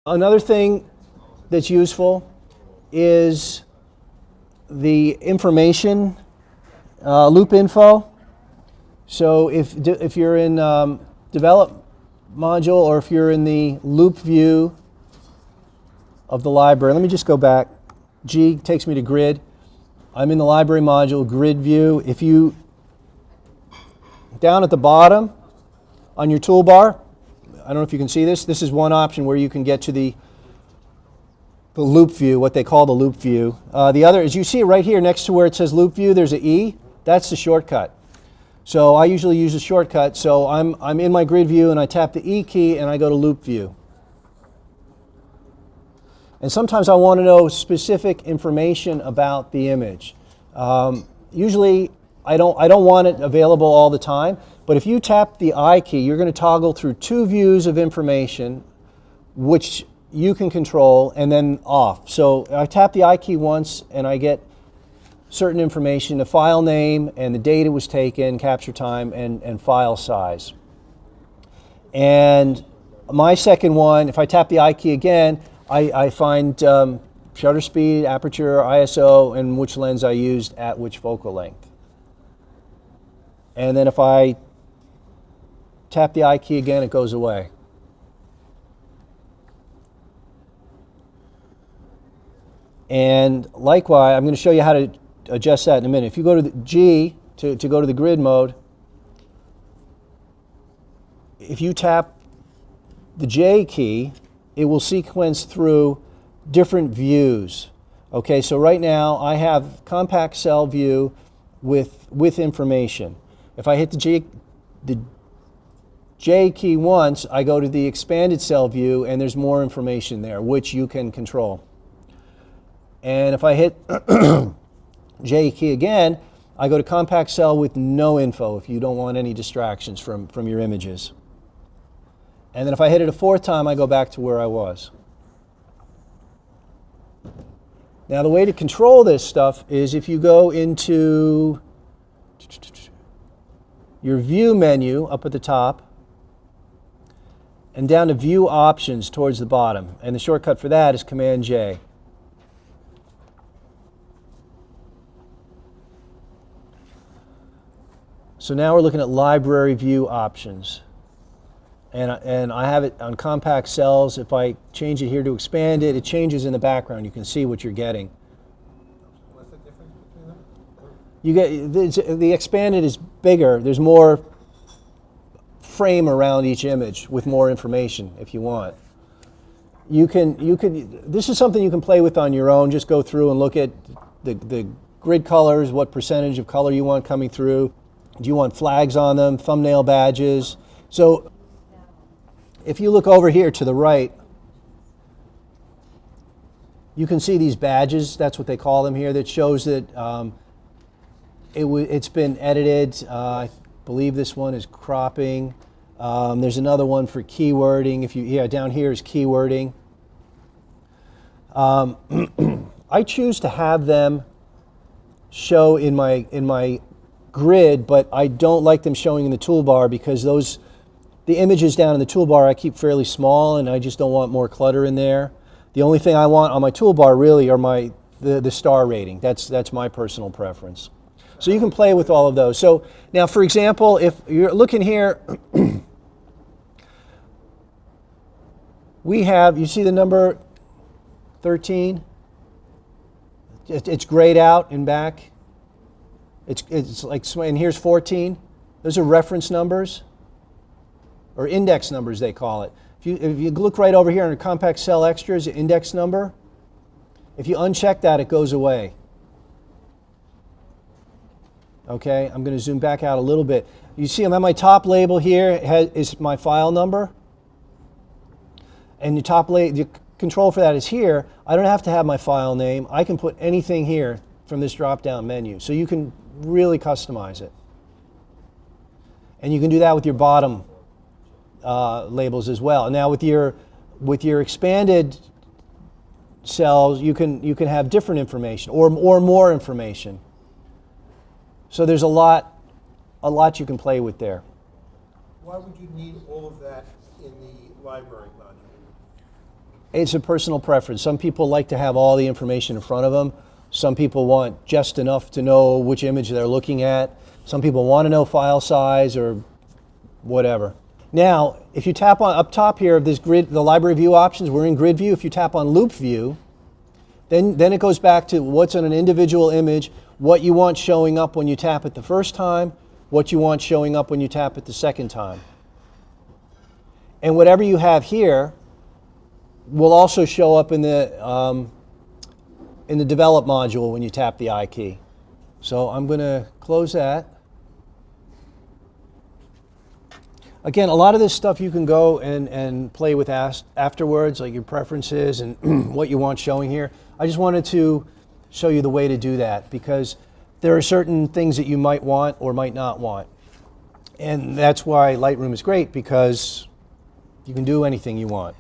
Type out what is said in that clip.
Another thing that's useful is the information, Loupe info. So if you're in develop module, or if you're in the Loupe View of the library, let me just go back. G takes me to grid. I'm in the library module, grid view. If you, down at the bottom on your toolbar, I don't know if you can see this, this is one option where you can get to the Loupe View, what they call the Loupe View. The other is, you see it right here next to where it says Loupe View, there's an E, that's the shortcut. So I usually use a shortcut, so I'm in my grid view and I tap the E key and I go to Loupe View. And sometimes I want to know specific information about the image. Usually I don't want it available all the time, but if you tap the I key, you're going to toggle through two views of information which you can control, and then off. So I tap the I key once and I get certain information, the file name and the date it was taken, capture time, and file size. And my second one, if I tap the I key again, I find shutter speed, aperture, ISO, and which lens I used at which focal length. And then if I tap the I key again, it goes away. And likewise, I'm going to show you how to adjust that in a minute. If you go to the G, to go to the grid mode, if you tap the J key, it will sequence through different views. Okay, so right now I have compact cell view with information. If I hit the J key once, I go to the expanded cell view and there's more information there, which you can control. And if I hit J key again, I go to compact cell with no info if you don't want any distractions from your images. And then if I hit it a fourth time, I go back to where I was. Now the way to control this stuff is if you go into your view menu up at the top and down to view options towards the bottom. And the shortcut for that is Command J. So now we're looking at library view options. And I have it on compact cells. If I change it here to expand it, it changes in the background. You can see what you're getting. What's the difference between them? You get the expanded is bigger. There's more frame around each image with more information if you want. This is something you can play with on your own. Just go through and look at the grid colors, what percentage of color you want coming through. Do you want flags on them, thumbnail badges? So if you look over here to the right, you can see these badges. That's what they call them here. That shows that it's been edited. I believe this one is cropping. There's another one for keywording. Down here is keywording. I choose to have them show in my grid, but I don't like them showing in the toolbar because the images down in the toolbar I keep fairly small and I just don't want more clutter in there. The only thing I want on my toolbar really are the star rating. That's my personal preference. So you can play with all of those. So now for example, if you're looking here, we have, you see the number 13? It's grayed out in back. It's like, and here's 14. Those are reference numbers, or index numbers they call it. If you look right over here under compact cell extras, index number, if you uncheck that, it goes away. Okay, I'm going to zoom back out a little bit. You see I'm at my top label here is my file number. And the control for that is here. I don't have to have my file name. I can put anything here from this drop-down menu. So you can really customize it. And you can do that with your bottom labels as well. Now with your expanded cells, you can have different information or more information. So there's a lot you can play with there. Why would you need all of that in the library module? It's a personal preference. Some people like to have all the information in front of them. Some people want just enough to know which image they're looking at. Some people want to know file size or whatever. Now, if you tap on up top here of this grid, the library view options, we're in grid view. If you tap on Loupe View, then it goes back to what's on an individual image, what you want showing up when you tap it the first time, what you want showing up when you tap it the second time. And whatever you have here will also show up in the develop module when you tap the I key. So I'm going to close that. Again, a lot of this stuff you can go and play with afterwards, like your preferences and what you want showing here. I just wanted to show you the way to do that because there are certain things that you might want or might not want. And that's why Lightroom is great because you can do anything you want.